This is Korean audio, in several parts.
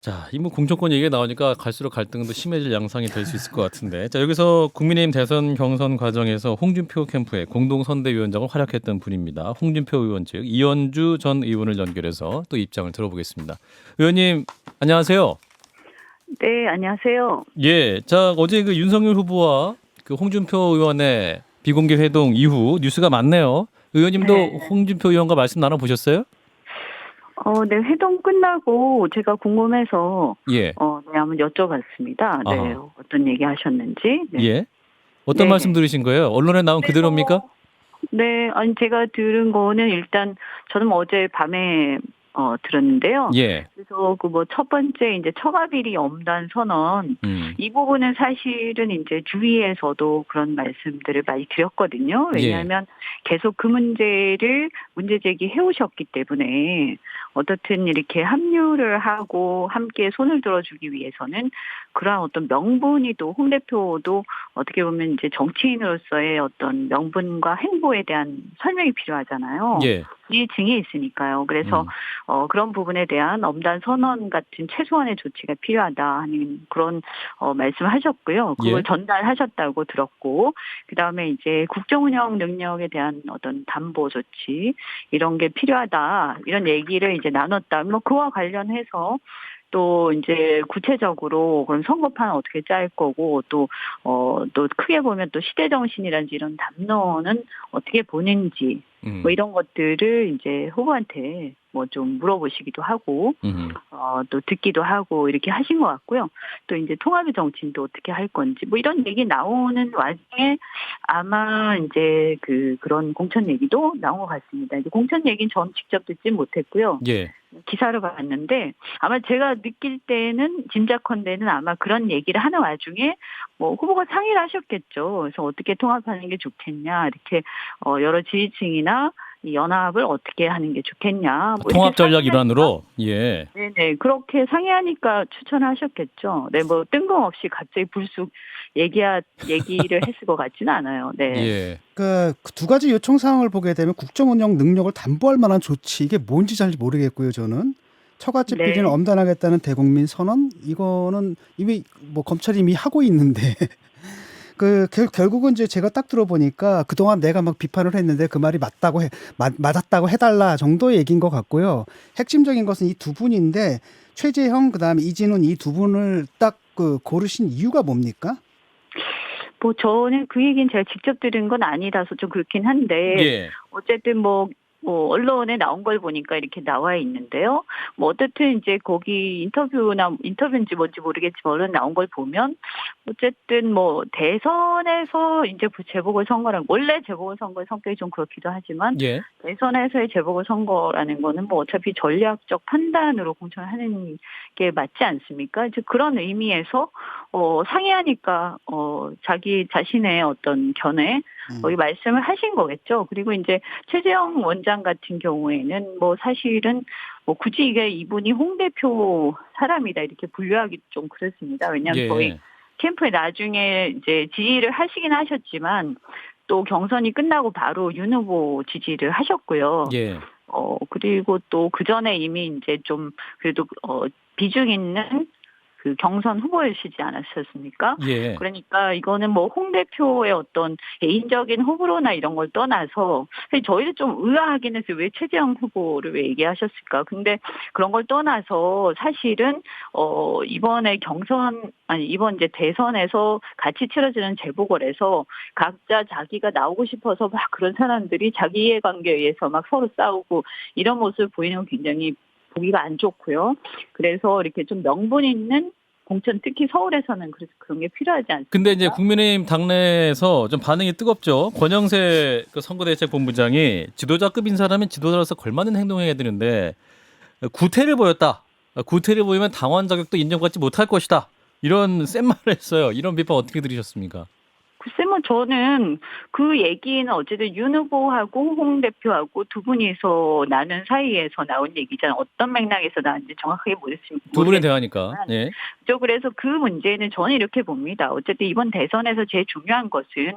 자, 이 뭐 공천권 얘기가 나오니까 갈수록 갈등도 심해질 양상이 될 수 있을 것 같은데. 자, 여기서 국민의힘 대선 경선 과정에서 홍준표 캠프의 공동선대위원장을 활약했던 분입니다. 홍준표 의원 즉 이현주 전 의원을 연결해서 또 입장을 들어보겠습니다. 의원님, 안녕하세요. 네, 안녕하세요. 예, 자, 어제 그 윤석열 후보와 그 홍준표 의원의 비공개 회동 이후 뉴스가 많네요. 의원님도 네. 홍준표 의원과 말씀 나눠보셨어요? 네, 회동 끝나고 제가 궁금해서, 예. 네, 한번 여쭤봤습니다. 네, 아하. 어떤 얘기 하셨는지. 네. 예. 어떤 말씀 네네. 들으신 거예요? 언론에 나온 네, 그대로입니까? 네, 아니, 제가 들은 거는 일단, 저는 뭐 어제 밤에, 들었는데요. 예. 그래서 그 뭐 첫 번째 이제 처가비리 엄단 선언, 음. 이 부분은 사실은 이제 주위에서도 그런 말씀들을 많이 드렸거든요. 예. 왜냐하면 계속 그 문제를 문제 제기해 오셨기 때문에 어떻든 이렇게 합류를 하고 함께 손을 들어주기 위해서는 그러한 어떤 명분이 또 홍 대표도 어떻게 보면 이제 정치인으로서의 어떤 명분과 행보에 대한 설명이 필요하잖아요. 예. 이 증이 있으니까요. 그래서 음. 그런 부분에 대한 엄단 선언 같은 최소한의 조치가 필요하다 하는 그런 말씀을 하셨고요. 그걸 예. 전달하셨다고 들었고, 그 다음에 이제 국정운영 능력에 대한 어떤 담보 조치 이런 게 필요하다 이런 얘기를 이제 나눴다. 뭐 그와 관련해서 또 이제 구체적으로 그런 선거판 어떻게 짤 거고 또 크게 보면 또 시대 정신이라든지 이런 담론은 어떻게 보는지 뭐 음. 이런 것들을 이제 후보한테 뭐 좀 물어보시기도 하고 음. 또 듣기도 하고 이렇게 하신 것 같고요. 또 이제 통합의 정치인도 어떻게 할 건지 뭐 이런 얘기 나오는 와중에 아마 이제 그런 공천 얘기도 나온 것 같습니다. 이제 공천 얘기는 전 직접 듣진 못했고요. 예. 기사를 봤는데 아마 제가 느낄 때는 짐작컨대는 아마 그런 얘기를 하는 와중에 뭐 후보가 상의를 하셨겠죠. 그래서 어떻게 통합하는 게 좋겠냐 이렇게 여러 지지층이나 이 연합을 어떻게 하는 게 좋겠냐 뭐 이렇게 통합 전략 상의하니까 일환으로. 예. 네네 그렇게 상의하니까 추천을 하셨겠죠. 네, 뭐 뜬금없이 갑자기 불쑥 얘기를 했을 것 같지는 않아요. 네. 예. 그 두 가지 요청 사항을 보게 되면 국정 운영 능력을 담보할 만한 조치 이게 뭔지 잘 모르겠고요. 저는 처갓집 비리는 네. 엄단하겠다는 대국민 선언 이거는 이미 뭐 검찰이 이미 하고 있는데 결국은 이제 제가 딱 들어보니까 그동안 내가 막 비판을 했는데 그 말이 맞았다고 해달라 정도의 얘기인 것 같고요. 핵심적인 것은 이 두 분인데 최재형 그다음에 이진훈 이 두 분을 딱 고르신 이유가 뭡니까? 뭐 저는 그 얘기는 제가 직접 들은 건 아니라서 좀 그렇긴 한데 예. 어쨌든 뭐 언론에 나온 걸 보니까 이렇게 나와 있는데요. 뭐 어쨌든 이제 거기 인터뷰인지 뭔지 모르겠지만 언론 나온 걸 보면 어쨌든 뭐 대선에서 이제 재보궐선거는 원래 재보궐선거의 성격이 좀 그렇기도 하지만 예. 대선에서의 재보궐선거라는 거는 뭐 어차피 전략적 판단으로 공천하는 게 맞지 않습니까? 이제 그런 의미에서 상의하니까 자기 자신의 어떤 견해 이 말씀을 하신 거겠죠. 그리고 이제 최재형 원장 같은 경우에는 뭐 사실은 뭐 굳이 이게 이분이 홍 대표 사람이다 이렇게 분류하기 좀 그렇습니다. 왜냐하면 저희 예. 캠프에 나중에 이제 지지를 하시긴 하셨지만 또 경선이 끝나고 바로 윤 후보 지지를 하셨고요. 예. 그리고 또 그 전에 이미 이제 좀 그래도 비중 있는 그 경선 후보이시지 않았었습니까? 예. 그러니까 이거는 뭐 홍 대표의 어떤 개인적인 호불호나 이런 걸 떠나서 사실 저희도 좀 의아하긴 해서 왜 최재형 후보를 왜 얘기하셨을까? 근데 그런 걸 떠나서 사실은 이번에 이번 이제 대선에서 같이 치러지는 재보궐에서 각자 자기가 나오고 싶어서 막 그런 사람들이 자기 이해관계에 의해서 막 서로 싸우고 이런 모습을 보이는 건 굉장히 보기가 안 좋고요. 그래서 이렇게 좀 명분 있는 공천, 특히 서울에서는 그래서 그런 게 필요하지 근데 이제 않습니까? 국민의힘 당내에서 좀 반응이 뜨겁죠. 권영세 그 선거대책본부장이 지도자급 인사라면 지도자로서 걸맞는 행동해야 되는데 구태를 보였다. 구태를 보이면 당원 자격도 인정받지 못할 것이다. 이런 센 말을 했어요. 이런 비판 어떻게 들으셨습니까? 글쎄 뭐 저는 그 얘기는 어쨌든 윤 후보하고 홍 대표하고 두 분이서 나눈 사이에서 나온 얘기잖아요. 어떤 맥락에서 나왔는지 정확하게 두 분의 대화니까. 모르겠지만 예. 그래서 그 문제는 저는 이렇게 봅니다. 어쨌든 이번 대선에서 제일 중요한 것은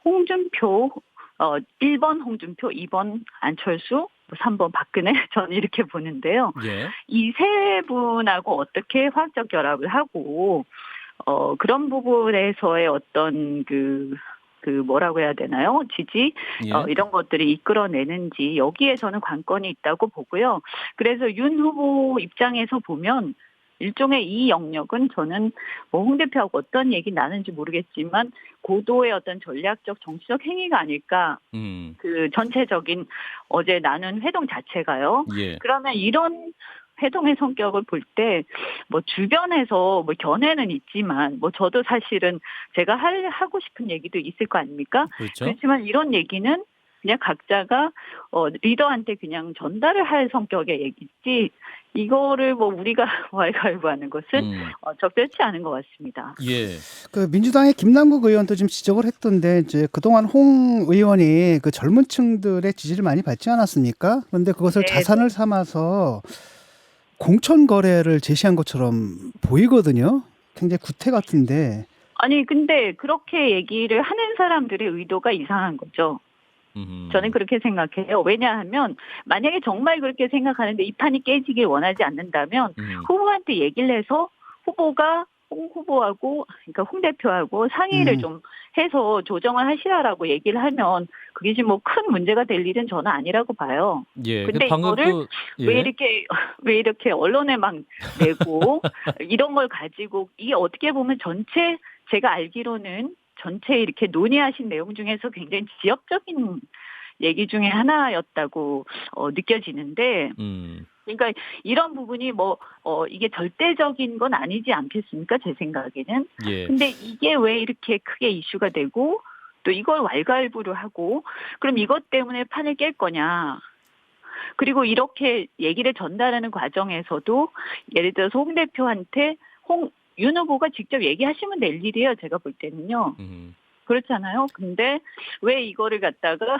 홍준표 1번 홍준표, 2번 안철수, 뭐 3번 박근혜 저는 이렇게 보는데요. 예. 이 세 분하고 어떻게 화학적 결합을 하고 그런 부분에서의 어떤 그 뭐라고 해야 되나요? 지지 예. 이런 것들이 이끌어내는지 여기에 저는 관건이 있다고 보고요. 그래서 윤 후보 입장에서 보면 일종의 이 영역은 저는 뭐 홍 대표하고 어떤 얘기 나는지 모르겠지만 고도의 어떤 전략적 정치적 행위가 아닐까. 그 전체적인 어제 나눈 회동 자체가요. 예. 그러면 이런 회동의 성격을 볼 때 뭐 주변에서 뭐 견해는 있지만 뭐 저도 사실은 제가 하고 싶은 얘기도 있을 거 아닙니까? 그렇죠. 그렇지만 이런 얘기는 그냥 각자가 리더한테 그냥 전달을 할 성격의 얘기지 이거를 뭐 우리가 왈가왈부하는 것은 적절치 않은 것 같습니다. 예. 그 민주당의 김남국 의원도 좀 지적을 했던데 이제 그동안 홍 의원이 그 젊은 층들의 지지를 많이 받지 않았습니까? 그런데 그것을 네. 자산을 삼아서 공천 거래를 제시한 것처럼 보이거든요. 굉장히 구태 같은데. 아니 근데 그렇게 얘기를 하는 사람들의 의도가 이상한 거죠. 저는 그렇게 생각해요. 왜냐하면 만약에 정말 그렇게 생각하는데 이 판이 깨지길 원하지 않는다면 후보한테 얘기를 해서 후보가 홍 후보하고 그러니까 홍 대표하고 상의를 좀 해서 조정을 하시라라고 얘기를 하면 그게 지금 뭐 큰 문제가 될 일은 저는 아니라고 봐요. 예. 근데 방금 이거를 또 예. 왜 이렇게 언론에 막 내고 이런 걸 가지고 이게 어떻게 보면 전체 제가 알기로는 전체 이렇게 논의하신 내용 중에서 굉장히 지역적인 얘기 중에 하나였다고 느껴지는데 그러니까 이런 부분이 뭐 이게 절대적인 건 아니지 않겠습니까? 제 생각에는. 예. 근데 이게 왜 이렇게 크게 이슈가 되고 또 이걸 왈가왈부를 하고 그럼 이것 때문에 판을 깰 거냐. 그리고 이렇게 얘기를 전달하는 과정에서도 예를 들어서 홍 대표한테 윤 후보가 직접 얘기하시면 될 일이에요. 제가 볼 때는요. 그렇잖아요. 근데 왜 이거를 갖다가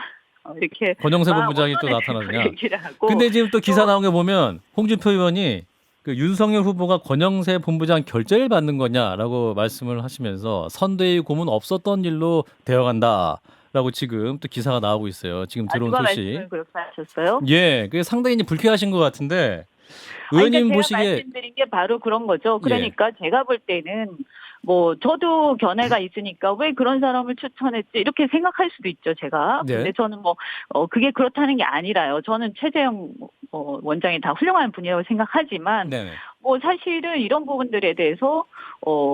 이렇게 권영세 막 본부장이 또 언론에 나타나느냐. 얘기를 하고 근데 지금 또 기사 나온 게 보면 홍준표 의원이 그 윤석열 후보가 권영세 본부장 결재를 받는 거냐라고 말씀을 하시면서 선대위 고문 없었던 일로 되어간다라고 지금 또 기사가 나오고 있어요. 지금 들어온 누가 소식. 말씀을 그렇게 하셨어요? 예, 그게 상당히 이제 불쾌하신 것 같은데 아니, 의원님 그러니까 제가 보시기에 말씀드린 게 바로 그런 거죠. 예. 그러니까 제가 볼 때는 뭐 저도 견해가 있으니까 왜 그런 사람을 추천했지 이렇게 생각할 수도 있죠. 제가. 네. 근데 저는 뭐 그게 그렇다는 게 아니라요. 저는 최재형 원장이 다 훌륭한 분이라고 생각하지만 네. 뭐 사실은 이런 부분들에 대해서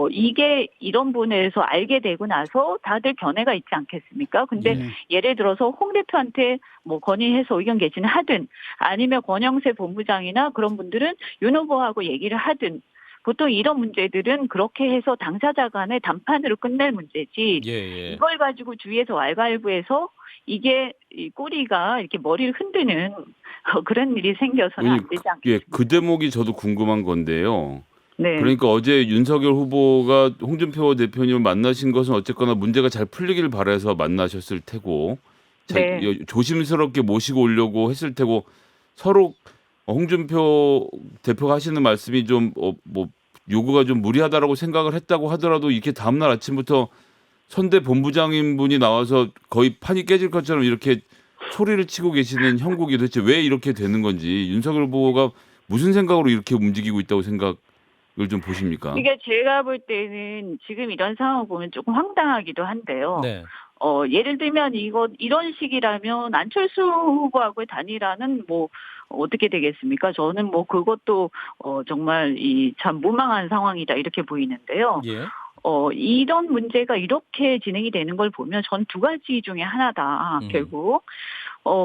이게 이런 부분에서 알게 되고 나서 다들 견해가 있지 않겠습니까? 근데 예를 들어서 홍 대표한테 뭐 건의해서 의견 개진을 하든 아니면 권영세 본부장이나 그런 분들은 윤 후보하고 얘기를 하든 보통 이런 문제들은 그렇게 해서 당사자 간의 담판으로 끝낼 문제지 예. 이걸 가지고 주위에서 왈가왈부해서 이게 이 꼬리가 이렇게 머리를 흔드는 그런 일이 생겨서는 안 되지 않겠습니까? 예, 그 대목이 저도 궁금한 건데요. 네. 그러니까 어제 윤석열 후보가 홍준표 대표님을 만나신 것은 어쨌거나 문제가 잘 풀리길 바라서 만나셨을 테고 네. 조심스럽게 모시고 오려고 했을 테고 서로 홍준표 대표가 하시는 말씀이 좀 뭐 요구가 좀 무리하다라고 생각을 했다고 하더라도 이렇게 다음날 아침부터 선대 본부장인 분이 나와서 거의 판이 깨질 것처럼 이렇게 소리를 치고 계시는 형국이 도대체 왜 이렇게 되는 건지 윤석열 후보가 무슨 생각으로 이렇게 움직이고 있다고 생각을 좀 보십니까? 이게 제가 볼 때는 지금 이런 상황을 보면 조금 황당하기도 한데요. 네. 예를 들면 이런 식이라면 안철수 후보하고의 단일화는 뭐 어떻게 되겠습니까? 저는 뭐 그것도 정말 이 참 무망한 상황이다 이렇게 보이는데요. 예. 이런 문제가 이렇게 진행이 되는 걸 보면 전 두 가지 중에 하나다. 결국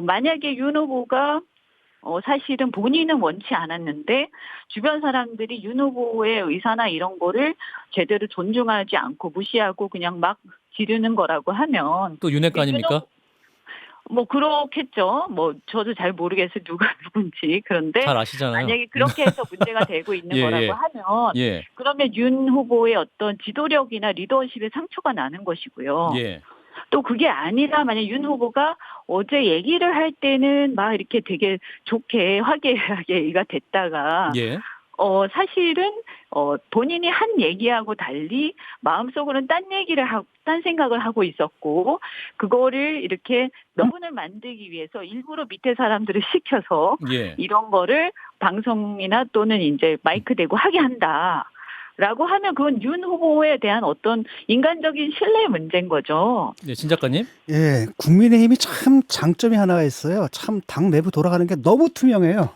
만약에 윤 후보가 사실은 본인은 원치 않았는데 주변 사람들이 윤 후보의 의사나 이런 거를 제대로 존중하지 않고 무시하고 그냥 막 지르는 거라고 하면 또 윤핵관 아닙니까? 뭐 그렇겠죠. 뭐 저도 잘 모르겠어요. 누가 누군지. 그런데 잘 아시잖아요. 만약에 그렇게 해서 문제가 되고 있는 예, 거라고 예. 하면 예. 그러면 윤 후보의 어떤 지도력이나 리더십에 상처가 나는 것이고요. 예. 또 그게 아니라 만약 윤 후보가 어제 얘기를 할 때는 막 이렇게 되게 좋게 화기애애하게 얘기가 됐다가 예. 사실은 본인이 한 얘기하고 달리 마음속으로는 딴 생각을 하고 있었고 그거를 이렇게 명분을 만들기 위해서 일부러 밑에 사람들을 시켜서 예. 이런 거를 방송이나 또는 이제 마이크 대고 하게 한다. 라고 하면 그건 윤 후보에 대한 어떤 인간적인 신뢰의 문제인 거죠. 네, 신 작가님. 예, 국민의힘이 참 장점이 하나가 있어요. 참 당 내부 돌아가는 게 너무 투명해요.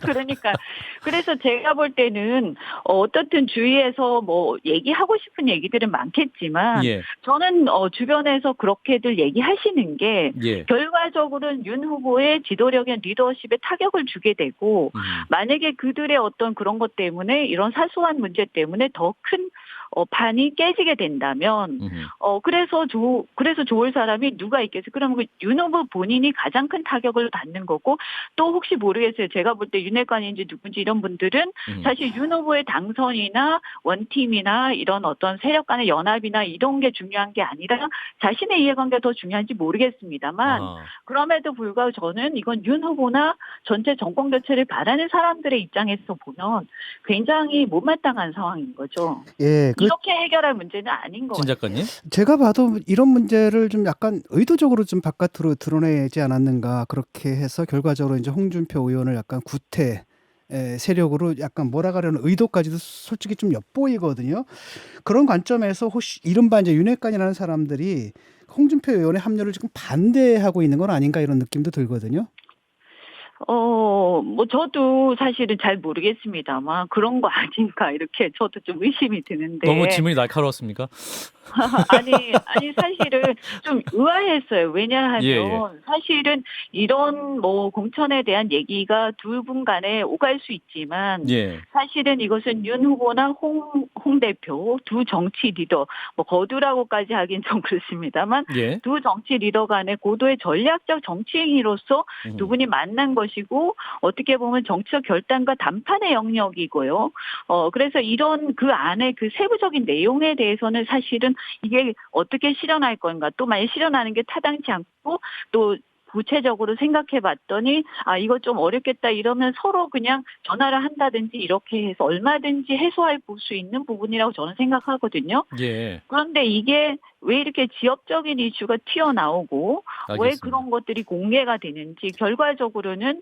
그러니까 그래서 제가 볼 때는 어떻든 주위에서 뭐 얘기하고 싶은 얘기들은 많겠지만 예. 저는 주변에서 그렇게들 얘기하시는 게 예. 결과적으로는 윤 후보의 지도력의 리더십에 타격을 주게 되고 만약에 그들의 어떤 그런 것 때문에 이런 사소한 문제 때문에 더 큰 판이 깨지게 된다면 그래서 좋을 사람이 누가 있겠어요? 그러면 그 윤 후보 본인이 가장 큰 타격을 받는 거고 또 혹시 모르겠어요. 제가 볼 때 윤핵관인지 누군지 이런 분들은 사실 윤 후보의 당선이나 원팀이나 이런 어떤 세력 간의 연합이나 이런 게 중요한 게 아니라 자신의 이해관계가 더 중요한지 모르겠습니다만 그럼에도 불구하고 저는 이건 윤 후보나 전체 정권 교체를 바라는 사람들의 입장에서 보면 굉장히 못마땅한 상황인 거죠. 예, 이렇게 해결할 문제는 아닌 것 신 같아요. 작가님. 제가 봐도 이런 문제를 좀 약간 의도적으로 좀 바깥으로 드러내지 않았는가 그렇게 해서 결과적으로 이제 홍준표 의원을 약간 구태 세력으로 약간 몰아가려는 의도까지도 솔직히 좀 엿보이거든요. 그런 관점에서 혹시 이른바 이제 윤핵관이라는 사람들이 홍준표 의원의 합류를 지금 반대하고 있는 건 아닌가 이런 느낌도 들거든요. 뭐 저도 사실은 잘 모르겠습니다만 그런 거 아닌가 이렇게 저도 좀 의심이 드는데. 너무 질문이 날카로웠습니까? 아니 사실은 좀 의아했어요. 왜냐하면 예. 사실은 이런 뭐 공천에 대한 얘기가 두 분 간에 오갈 수 있지만 예. 사실은 이것은 윤 후보나 홍 대표 두 정치 리더 뭐 거두라고까지 하긴 좀 그렇습니다만 예. 두 정치 리더 간의 고도의 전략적 정치인으로서 두 분이 만난 것이고 어떻게 보면 정치적 결단과 담판의 영역이고요. 그래서 이런 그 안에 그 세부적인 내용에 대해서는 사실은 이게 어떻게 실현할 건가 또 만약 실현하는 게 타당치 않고 또 구체적으로 생각해 봤더니 이거 좀 어렵겠다 이러면 서로 그냥 전화를 한다든지 이렇게 해서 얼마든지 해소할 수 있는 부분이라고 저는 생각하거든요. 예. 그런데 이게 왜 이렇게 지역적인 이슈가 튀어나오고 왜 알겠습니다. 그런 것들이 공개가 되는지 결과적으로는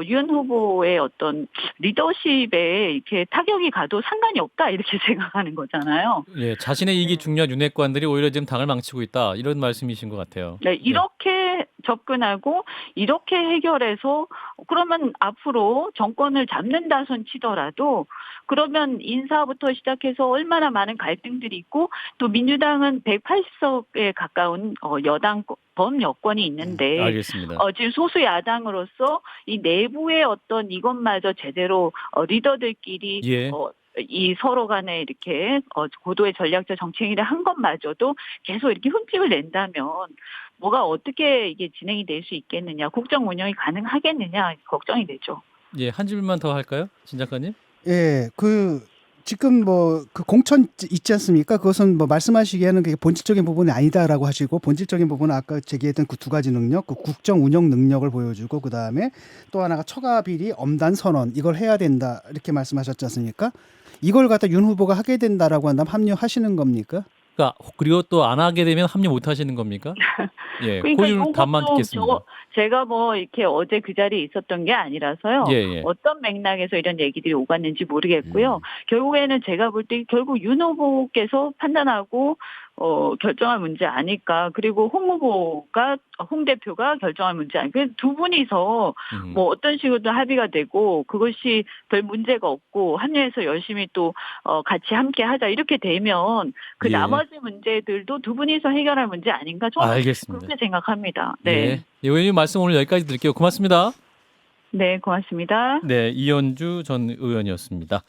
윤 후보의 어떤 리더십에 이렇게 타격이 가도 상관이 없다 이렇게 생각하는 거잖아요. 예, 자신의 이익이 중요한 윤핵관들이 오히려 지금 당을 망치고 있다 이런 말씀이신 것 같아요. 네, 이렇게 접근하고 이렇게 해결해서 그러면 앞으로 정권을 잡는다손 치더라도 그러면 인사부터 시작해서 얼마나 많은 갈등들이 있고 또 민주당은 180석에 가까운 여당 범여권이 있는데 알겠습니다. 지금 소수 야당으로서 이 내부의 어떤 이것마저 제대로 리더들끼리 예. 이 서로 간에 이렇게 고도의 전략적 정치행위를 한 것마저도 계속 이렇게 흠집을 낸다면 뭐가 어떻게 이게 진행이 될 수 있겠느냐, 국정 운영이 가능하겠느냐 걱정이 되죠. 예, 한 질문만 더 할까요, 진 작가님? 예, 지금 뭐 그 공천 있지 않습니까? 그것은 뭐 말씀하시기에는 그게 본질적인 부분이 아니다라고 하시고 본질적인 부분은 아까 제기했던 그 두 가지 능력, 그 국정 운영 능력을 보여주고 그 다음에 또 하나가 처가 비리 엄단 선언 이걸 해야 된다 이렇게 말씀하셨지 않습니까? 이걸 갖다 윤 후보가 하게 된다라고 한다면 합류하시는 겁니까? 그러니까 그리고 또 안 하게 되면 합류 못 하시는 겁니까? 예, 그러니까 그 답만 듣겠습니다. 제가 뭐 이렇게 어제 그 자리에 있었던 게 아니라서요. 예. 어떤 맥락에서 이런 얘기들이 오갔는지 모르겠고요. 결국에는 제가 볼 때 결국 윤 후보께서 판단하고 결정할 문제 아닐까. 그리고 홍 대표가 결정할 문제 아닐까. 두 분이서 뭐 어떤 식으로든 합의가 되고 그것이 별 문제가 없고 합류해서 열심히 또 같이 함께 하자 이렇게 되면 그 예. 나머지 문제들도 두 분이서 해결할 문제 아닌가 저는 알겠습니다. 그렇게 생각합니다. 네. 예. 의원님 말씀 오늘 여기까지 드릴게요. 고맙습니다. 네, 고맙습니다. 네, 이현주 전 의원이었습니다.